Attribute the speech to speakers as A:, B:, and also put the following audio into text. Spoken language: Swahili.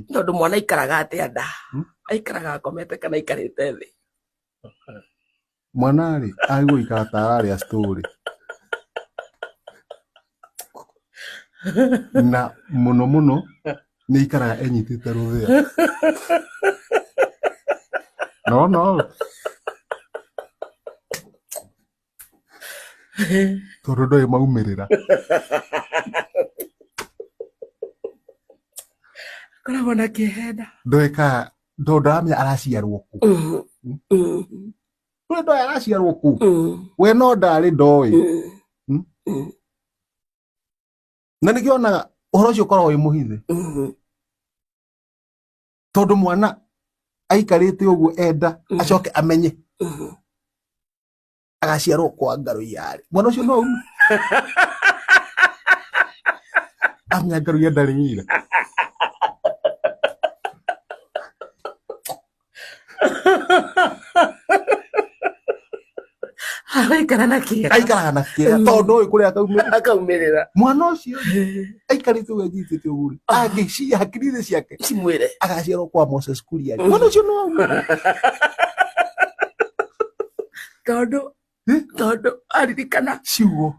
A: tondu mwana ikaraga atia nda aikaraga akomete kana ikarite thi
B: mwana ri aigua ikata aria story na muno ni ikaraga enyitite ruthia no tondu ndoi maumirira
A: koragwo na kĩhenda
B: ndoika ndamenya araciarwo ku kuri ndoi araciarwo ku we no ndari ndoi na nĩkĩo onaga ũhoro ũcio ũkoragwo wĩ mũhithe tondu mwana aikarĩte ũguo enda acoke amenye agaciarwo kwa Ngaru yarĩ mwana ũcio no amenya Ngaru ya ndarĩ ira
A: aikara na kĩeha
B: tondu ũĩ kũrĩa
A: akaumirira
B: mwana ũcio aikarĩte ũguo enyitĩte ũguo agĩciria hakiri-inĩ ciake
A: cimwĩre
B: agaciarwo kwa Moses Kuria mwana ũcio no
A: tondu aririkana
B: ciugo